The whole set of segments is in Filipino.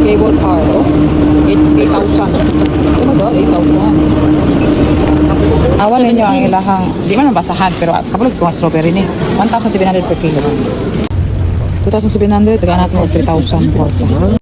cable car. Oh, 8,000. Oh my God, 8,000. Awan ninyo ang ilahang, di man basahan, pero kapag ko ang strawberry ni, 1,700 per kilo. 2,700, tagaan natin o 3,000 kwarta.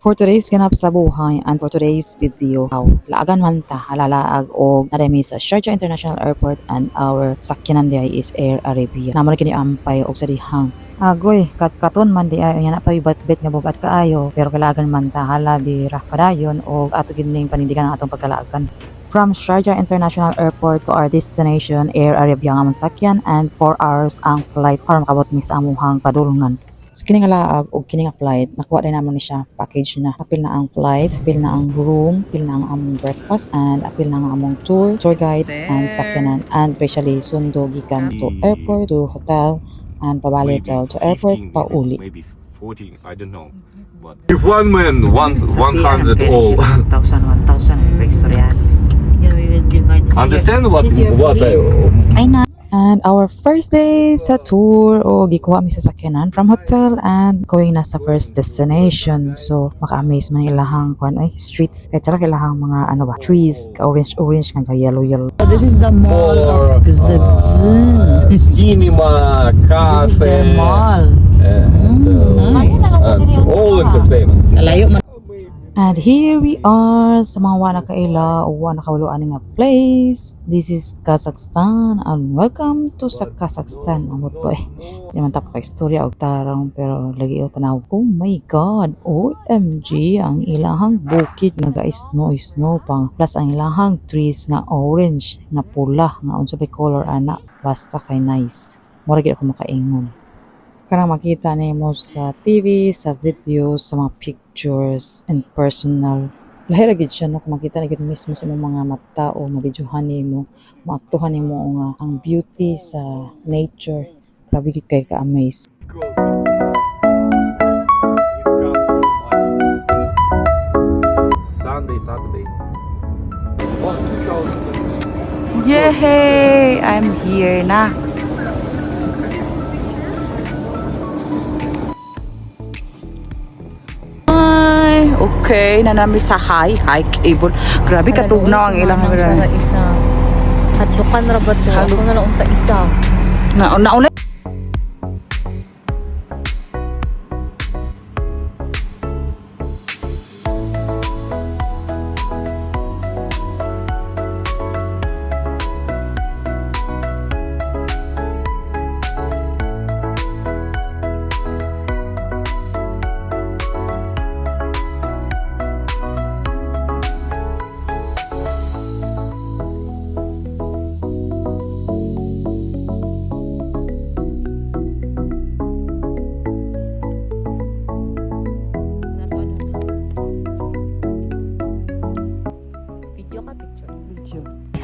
For today's ganap sa buhay and for today's video, laagan man ta halalaag og nadami sa Sharjah International Airport and our sakyanan diay is Air Arabia. Namo kini ampay og sa dihang agoy katon man di ay na bet nga bugat kaayo pero kailangan man ta halabi ra padayon og ato gining panindigan ang atong pagkalaagan. From Sharjah International Airport to our destination Air Arabia nga man sakyan and 4 hours ang flight para makabot mi sa amuhang padulungan. So, kini nga laag o kini nga flight, nakuha din naman ni siya package na. Apil na ang flight, apil na ang room, apil na ang among breakfast, and apil na ang among tour guide, and sakyanan, and especially sundo gikan to airport, to hotel, and pabalik to airport, pauli. Maybe 14, I don't know. But if one man, 100 all. 1,000 istorya. Yeah, we will divide this Understand year. what This year, please. Ay na. And our first day sa tour o gikuha mi sa sakyanan from hotel and going na sa first destination. So maka-amaze man ilahang kuan ay streets kay tsaka ilahang mga ano ba trees ka orange nga yellow. So this is the mall of Zedzin. Cinema, This is cafe, their mall. and all entertainment. Alayo man. And here we are sa mga wala kaila o wala kawuluan nga place. This is Kazakhstan and welcome to sa Kazakhstan. Amot po Di man tapos ka istorya o tarang pero lagi o tanaw. Oh my God! OMG! Ang ilahang bukid nga snow pang plus ang ilahang trees nga orange nga pula nga unsa bay color ana basta kay nice. Mura gid ako makaingon. Karang makita nimo sa TV, sa video, sa mga pictures and personal. Lahir gid siya no kung makita na gid mismo sa mga mata o mabidyohan nimo, maaktuhan nimo nga ang beauty sa nature. Grabe gid kay ka-amaze. Sunday, Saturday. Yay! I'm here na. Okay, nanami sa high cable. Grabe katugnaw ang ilang Sa isa. Hadlukan rabat ko. Ako na lang unta isa. nauna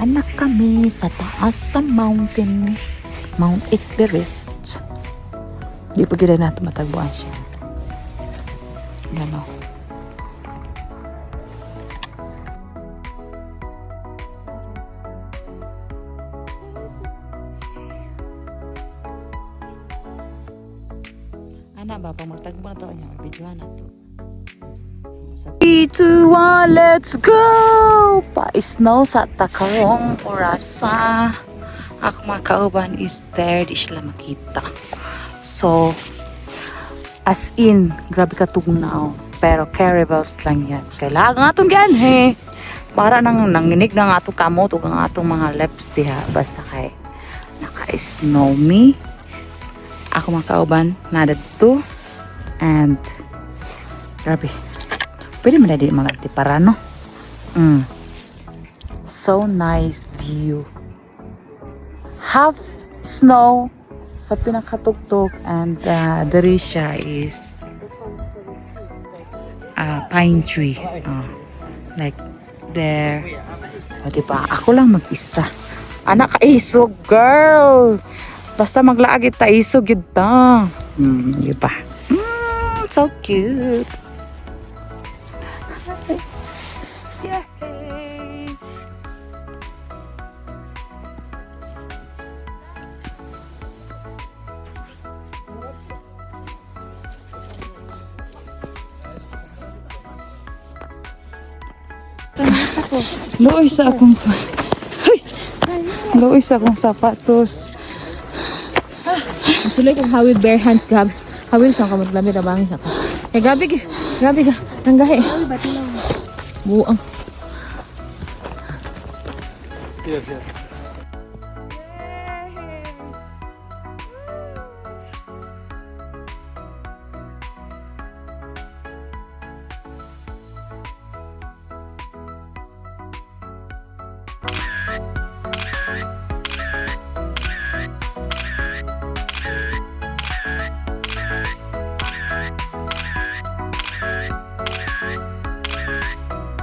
anak kami sa taas sa Mount Everest. Di pa gila natin matagbuan siya. Ano? Ana ba pag magtagbuan na to niya, videohan na to. 3, 2, 1, let's go! Pa-snow sa Takarong Orasa. Ako mga kauban is there, di sila makita. So, as in, grabe ka tugnaw. Pero caribals lang yan. Kailangan atong yan, he. Para nang nanginig ng atong kamot o ang atong mga lips diha. Basta kay naka-snow me. Ako mga kauban, nada to. And, grabe. Pwede mo na din mga tipara, no? So nice view. Half snow sa pinakatugtog and the risha is pine tree. Like there. O diba? Ako lang mag-isa. Anak kaisog, girl! Basta maglaag ita isog yun ta. Diba? So cute. Yay! Luoy sa akong luoy sa akong sapatos. Sulit kang hawi bare hands ka. Hawi sa kamot lamit na bangis ako. Gabi ka. Nanggahi. Buang.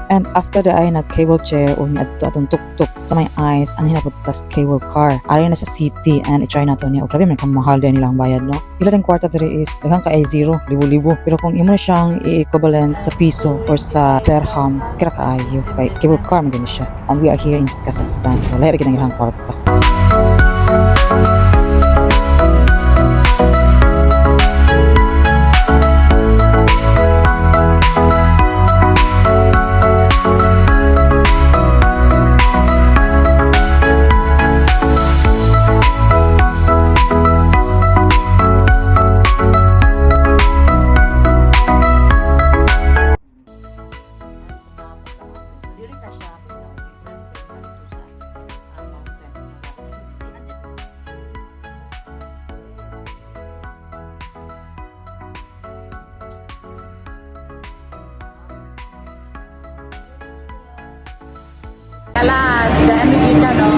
And after the ay nag-cable chair o ni adto atong tuktok sa may eyes ang hinaputas cable car. Ari na sa city and i-try nato niya. O grabe man kamahal din nilang bayad no. Ila din kwarta diri is daghang ka ay zero, libo-libo. Pero kung imo na siyang i-equivalent sa piso or sa dirham, kira kaayo kay cable car man gani siya. And we are here in Kazakhstan. So lahi ra gid ang ilang kwarta. Kalas, dahil migikan, no?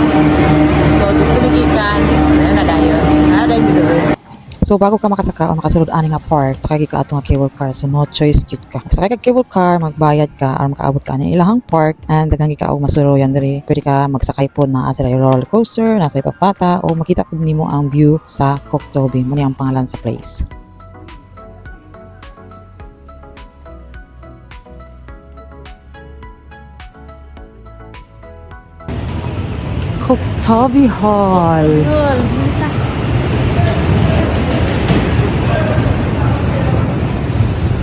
So, dito migikan, na dayon. Na dayon dito. So bago ka makasaka o makasulod ani nga park, takay ka ato nga cable car. So no choice jud ka. Sakay ka cable car, magbayad ka aron makaabot ka ani ilahang park and daghang ka og masuroyan diri. Pwede ka magsakay pod na sa roller coaster, nasa ipapata o makita pud nimo ang view sa Koktobi. Mo ni ang pangalan sa place. Koktobi Hall.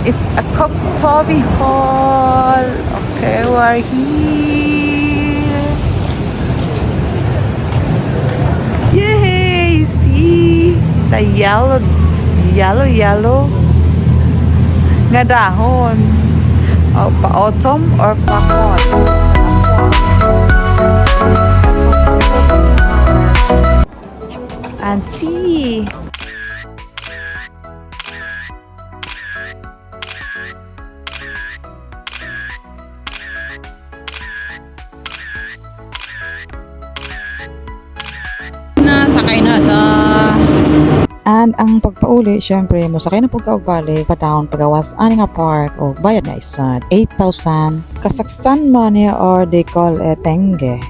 It's a Koktobi Hall. Okay, we're here. Yay! See the yellow nga dahon. Oh, pa autumn or pa fall? And see. Sakay na ta. And ang pagpauli, syempre, musakay na po ka og balik, pa-down, pagawas, ani nga park, o bayad na isad, 8,000 Kazakhstan money or they call it tenge.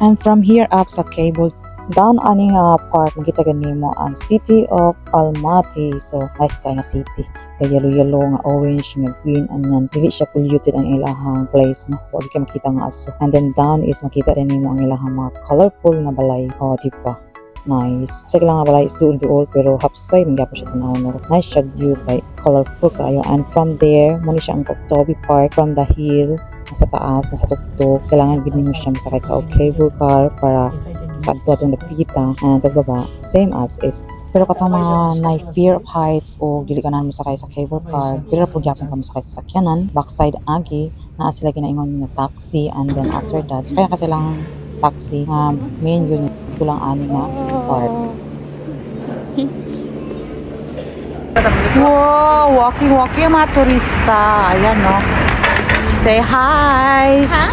And from here up sa cable down ani nga park makita ganimo ang city of Almaty. So nice kay nga city, kay yellow nga orange nga green anyan, dili siya polluted ang ilahang place no, wala ka makita nga aso. And then down is makita rin nimo ang ilahang mga colorful na balay. Oh diba, nice. Sa ilang nga balay is duol pero hapsay man gyapon siya tanaw no. Nice siya view kay colorful kayo. And from there mo ni siya ang Koktobi Park from the hill sa taas, sa tuktok. Kailangan gid nimo siya masakay ka og cable car para kadto atong napita and pagbaba same as is. Pero katong mga na fear of heights o dili ka na mo sakay sa cable car, pero po gyapon ka mo sakay sa sakyanan backside agi naa sila ginaingon na taxi. And then after that kaya kasi lang taxi nga main unit ito lang ani nga park. Wow, walking ang mga turista. Ayan no. Say hi. Hi.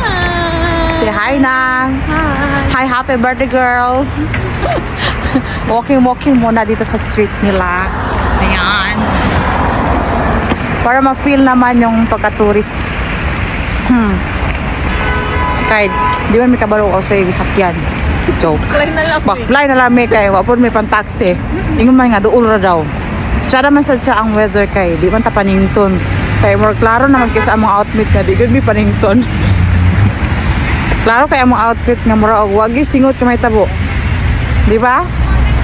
Say hi nang. Hi. Hi, happy birthday girl. Walking muna dito sa street nila. Ayan. Para ma-feel naman yung pagka-tourist. Kahit di man may kabalo ako sa sakyan. Joke. Baklay na lang may kayo. Wapon may pan-taxi. Ingon man nga, doon ra daw. Siya naman sa siya ang weather kay. Di man ta panington. Kaya more klaro naman kaysa ang mga outfit na. Di good may panington. Klaro kaya mo outfit nga mura og wagi singot kamay tabo. Di ba?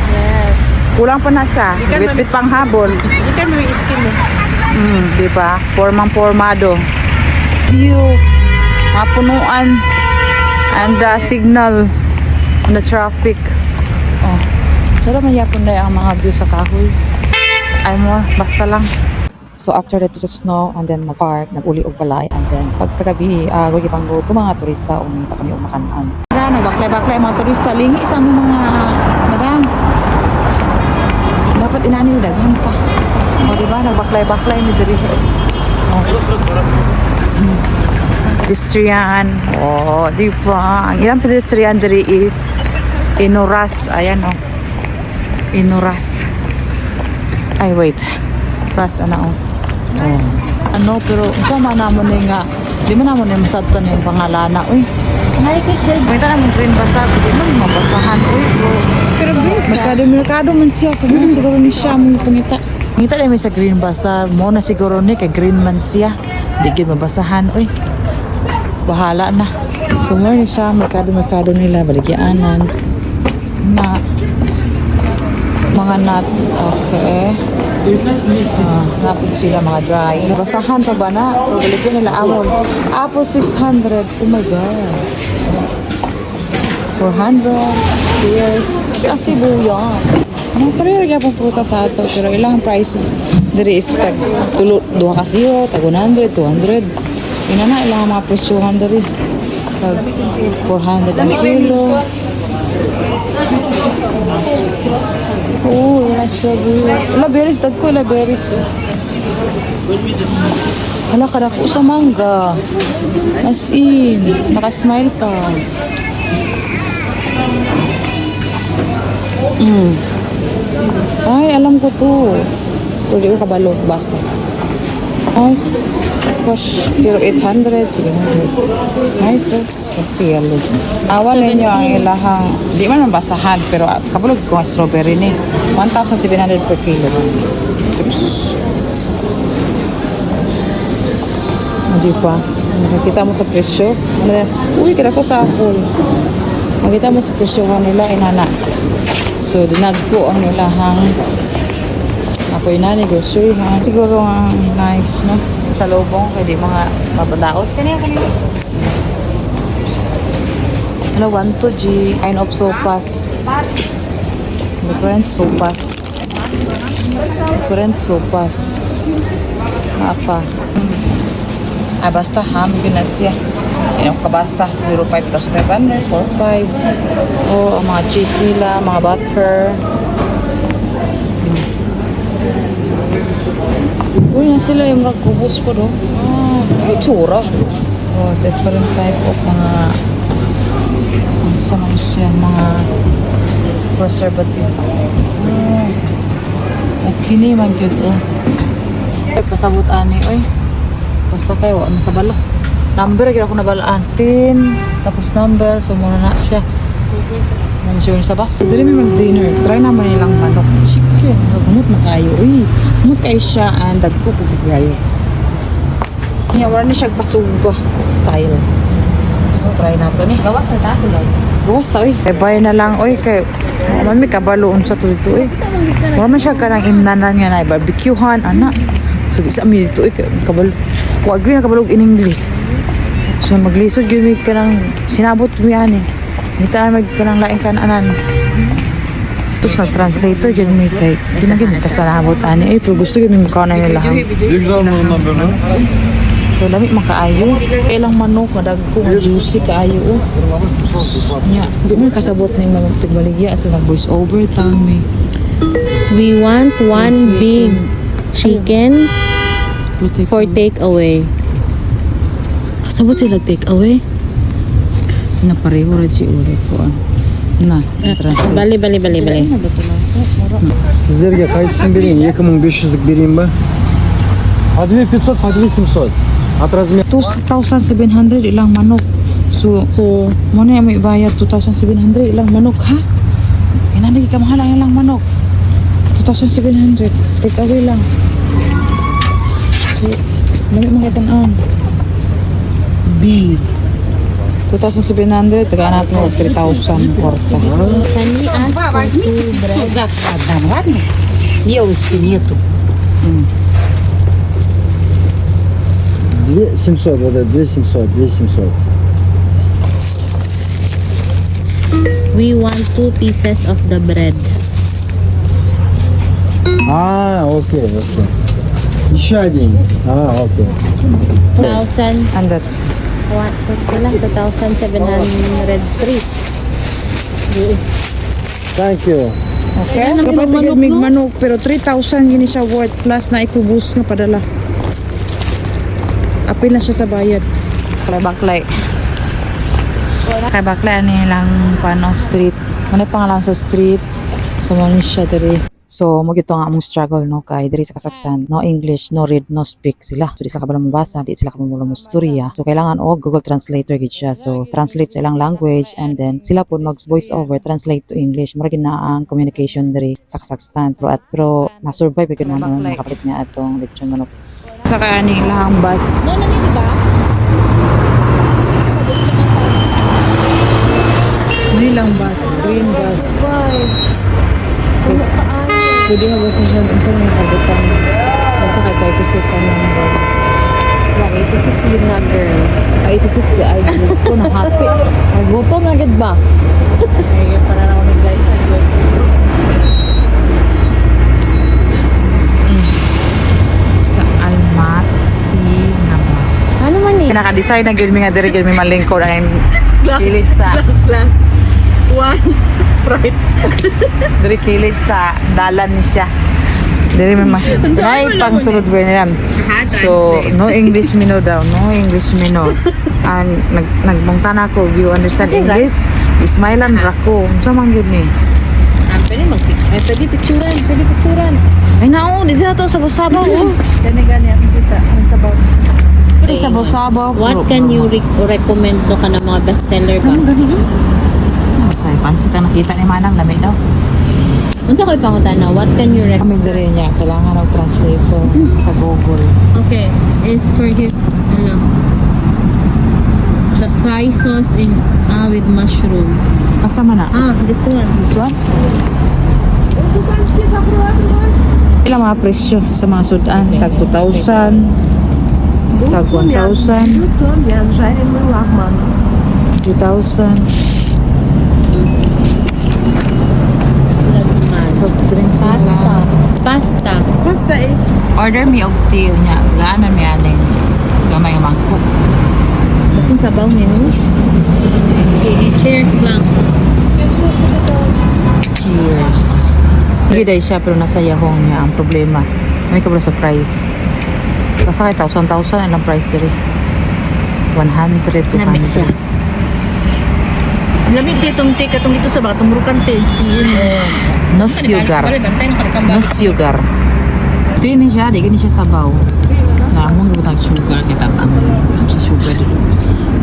Yes. Kulang pa na siya. Bit-bit pang habol. Ikan may skin mo. Di ba? Formang-formado. View. Mapunuan. And the signal. And the traffic. Oh. Sarap man yapon na ang mga view sa kahoy. Ay mo, basta lang. So after that to sa snow and then nag-park, nag-uli og balay and then pagkagabi gogi panggo to mga turista umita kami og makanan. Tara, nagbaklay-baklay mga turista. Lingi sa mo mga madam. Dapat inani ni daghan pa. O diba, nagbaklay-baklay ni diri. Oh. Pedestrian. Oh, diba? Ang ilang pedestrian diri is Inuras. Ayan oh. Inuras. Ay wait. Ras ana oh. Oh. Ano pero sama namon ni nga di man namon ni masabtan yung pangalana uy. May tanang mong green basa, di man mabasahan uy. Pero merkado man siya, sabi na siguro ni siya mong pangita. Ngita na may sa green basa, mo na siguro ni kay green man siya. Di gid mabasahan uy. Bahala na. So mo ni siya merkado nila baligyaanan na mga nuts. Okay. Napod sila mga dry. Basahan pa ba na? Pero baligyan nila amon. Apple 600. Oh my God. 400. Pears. Kasi buyan. Ano pareho kaya pong pruta sa ato. Pero ilang prices diri is tag tulo 2 ka 0, tag 100, 200. Ina na ilang mga presyohan diri. Tag 400 ang kilo. Oh, yes, wala berries, dagko wala berries. Hala ka ko sa mangga. As in, naka-smile pa. Ay, alam ko to. Pero di ko kabalo, basa. Ay, gosh, pero 800, 700. Nice, oh. So, feel. Awan ninyo ang ilahang, di man mabasahan, pero kabulog ko ang strawberry ni. 1,700 per kilo. Oops. Hindi pa. Nakikita mo sa presyo. Uy, kaya ko sa apple. Makita mo sa presyo nila, inana. So, dinagko ang ilahang ako inani, grocery ha. Siguro ang nice, no? Sa lobong, kaya di mga mabadaot. Kanina. Ano, 1 to G, kind of sopas. Different sopas. Apa? Ay, basta ham, ginas siya. Yung kabasa, 5,500, 4,500. O, ang mga cheese nila, mga butter. Uy, yan sila yung magkubos ko, no? Ay, tsura. Oh, different type of mga sa mga siya, mga preservative. Okay ni, man good, oh. Pasabot ani, oy. Basta kayo, ano kabalo? Number, kaya ako nabalaan. 10, tapos number, so muna na siya. Mansyon sa bus. Dili may mag-dinner. Try naman nilang manok. Chicken. Humot na kayo. Uy, humot kayo siya. And dagko po kayo. Kaya wala na siya pasuba. Style. So, try nato ni. Gawas na taso lang. Gawas ta, uy. Bye na lang, uy. Kaya, man may kabaloon sa tulito, uy. Wala man siya ka ng imnanan nga na. Barbecuehan, anak. So, di sa amin dito, uy. Kabalo. Huwag yun na kabalog in English. So, maglisod yun ka ng sinabot ko yan eh. Hindi tayo magpanang laing kanaanan. Tapos nag-translator yun may kay. Hindi na yun kasalabot ani. Eh, pero gusto yun may mukha na yung lahang. So, lamig makaayo. Ilang manok, madagko, juicy kaayo. Oh. Nya, hindi mo kasabot na yung mga tigbaligya. So, nag-voice over tang may. We want one big chicken for take-away. Kasabot sila take-away? Na pareho raji ulit ko. Na, translate. Bali. Sizlerge kayısını vereyim. 2500'lük vereyim ben. Hadi 500, hadi 700. Atraz mı? 2,700 ilang manok. So, mo na yung may bayad 2,700 ilang manok, ha? Inanagi ka mahal ang ilang manok. 2,700. Take away lang. So, dami mga tanan. Big. 2,700, tagaan natin mo 3,000 kwarta. Can we ask for 2 bread? Две 700, вот это 2700, 2700. We want 2 pieces of the bread. А, окей, окей. Еще один. А, окей. 2,000. And that, What? Wala, 2,703. Thank you. okay? Kapag tigil mig manok, pero 3,000 gini siya worth plus na itubos nga padala. Apil na siya sa bayad. Baklay. Kay baklay ani lang pano street. Ano pangalan sa street? So mo ni siya diri. So mo gito nga among struggle no kay diri sa Kazakhstan, no English, no read, no speak sila. So di sila kabalo mabasa, di sila kabalo mo-istorya. So kailangan og Google Translator gid siya. So translate sa ilang language and then sila po mag voice over translate to English. Mura gid na ang communication diri sa Kazakhstan. Pero na-survive gid naman makapalit niya atong lechon manok. Saka ani ilang bus. Ini lang bus, green bus. Pwede mabasahan unsa man ang kabutan. Basta ka 36 ang number. Like 86 yung number. 86 the ideas ko na happy. Ay gutom na gid ba? Ay, para na ako nag-guys. Sa Almaty na bus. Ano man eh? Naka-decide na gid mi nga diri gid mi malingkod ang kilit sa diri kilit sa dalan ni siya. Diri mi ma. Ay pang sulod ba niya. So no English menu daw, no English menu. And nagbangtan ako, you understand English? Ismailan rako. Unsa man gyud ni? Pwede picturean. Ay nao, di to sa sabaw. Kani gani ang kita ang sabaw. Sa sabaw. What can you recommend to ka ng mga bestseller ba? Sa pansit ang nakita ni Manang lamig daw. Unsa ko'y pangutana? What can you recommend? Kami diri niya kailangan og translator sa Google. Okay, is for his, the fry sauce in, with mushroom. Asa man na? This one. This one? Ilang mga presyo sa mga sudan? Tag 2,000, tag 1,000, 2,000. Soft drinks na lang. Pasta is Order mi og tea niya. Gaaman mi aning gamay nga mangkok. basin sabaw ni no? Cheers lang. Cheers. Giday siya pero nasa yahong niya ang problema. May kabalo sa price. Basta kay 1,000 ang price diri. 100 to Lamig siya. 100. Lamig ditong tea katong dito sa batong rukante. No sugar. No sugar. Di ni siya, di gani siya sabaw. Na among gibutang sugar kita ang sa sugar dito.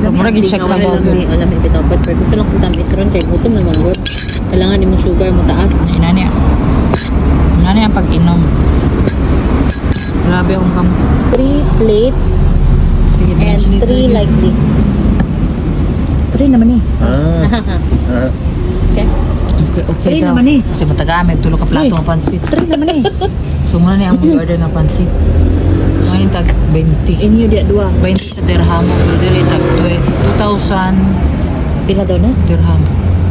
So mura gid siya sabaw. Alam mo bitaw but gusto lang kung tamis ron kay gutom naman bro. Kailangan ni mo sugar mo taas. Inani. Inani ang pag-inom. Grabe akong kamot. 3 plates Sige, and 3 like this. 3 naman eh. Okay. Okay daw. Kasi matagamit, tulog ka plato ng pansit. 3 naman eh. So muna niya ang order ng pansit. Ngayon tag 20. Inyo dia 2. 20 sa dirham. Dili tag 2,000 Pila daw na? dirham.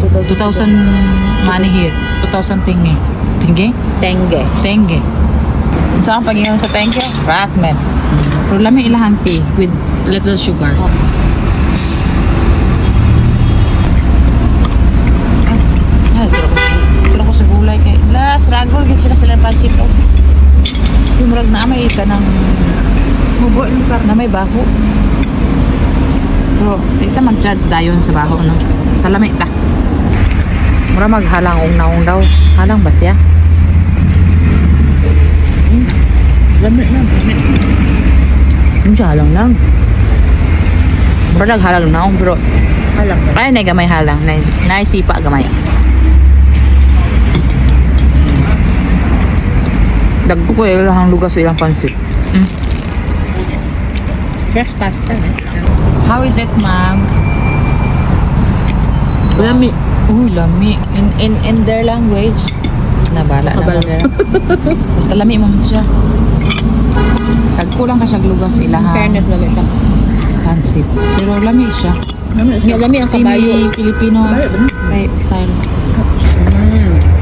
2,000 money here. 2,000 tingge. Tingge? Tenge. Tenge. Unsa ang pag-inom sa tenge? Rackman. Pero lami ilahang tea with little sugar. Pero ko sa gulay kay struggle gid sila pansit ko. Yung murag na may ka ng hubo na may baho. Pero ita mag-judge dayon sa baho no. Sa lami ta. Mura maghalang ungnaong daw. Halang ba siya? Lamig na. Hindi halang lang. Mura naghalang naong pero Halang na. ay na gamay halang. Naisipa gamay. Dagko ko ilang lugas sa ilang pansit. Fresh pasta. How is it, ma'am? Lami. Lami. In their language. Nabala na Kabalo. ba? Basta lami mo siya. Tagkulang ka siya lugas ilaha. Fairness lami siya. Pansit. Pero lami siya. Nga lami ang kabayo. Semi-Filipino style.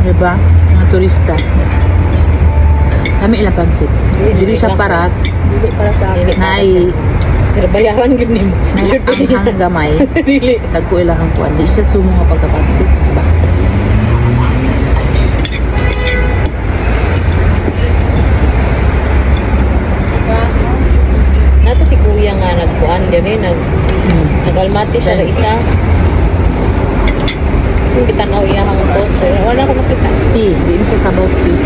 Diba? Mga turista. Kami ilang pansit. Dili siya parat. Dili para sa akin. Naay. Pero bayaran gid nimo. Ang gamay. Dili. Tagko ilang kuan. Di siya sumo nga pagkapansit. Diba? Nato si kuya nga nagkuan diri nagalmati siya ra isa. Kung kita na iya ang poster, wala ko makita. Tea, di siya sabaw tea.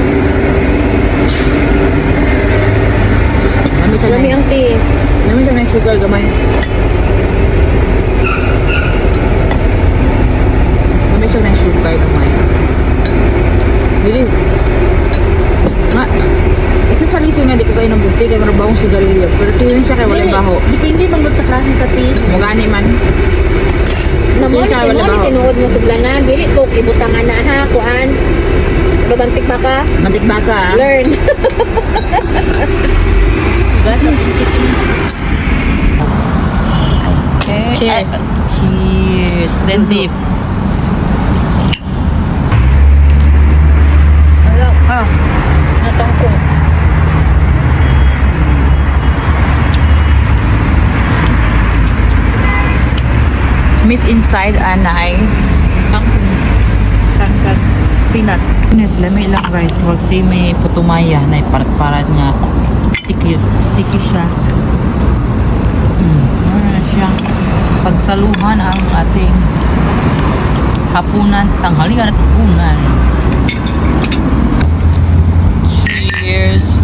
Lami ang tea. Lami siya ng sugar gamay. Lami siya ng sugar gamay. Dili. Isa sa lisyo nga di ko kayo ng bukti kaya marabahong sigarilyo. Pero tea siya kaya walang baho. Depende bang sa klase sa tea. Mugani man. Naman siya wala baho. Tinuod nga sublana, dili ko ibutang ana ha, kuan. Romantik ba ka? Romantik ba ka? Learn. Okay. Cheers. Cheers. Then dip. Hello. Ah. Natangkong. Meat inside and ay Kangkang. Peanuts. Yes, lami lang rice. Huwag si may putumaya na iparat-parat nga. Sticky siya. Ano na siya. Pagsaluhan ang ating hapunan, tanghalian at hapunan. Cheers.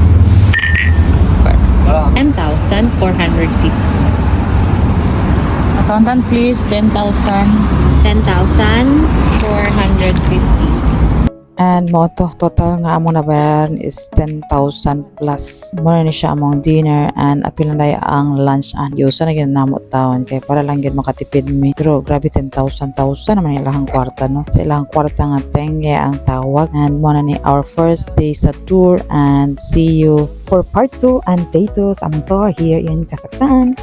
Okay. 10,450. Accountant please, 10,000. 10,450. And mo to, total nga among nabayaran is 10,000 plus. Muna ni siya among dinner and apil na daya ang lunch and yusa na yun namot taon kay para lang yun makatipid mi. Pero grabe 10,000 naman ilahang kwarta no. Sa ilahang kwarta nga tenge ang tawag and muna ni our first day sa tour and see you for part 2 and day 2 sa among tour here in Kazakhstan.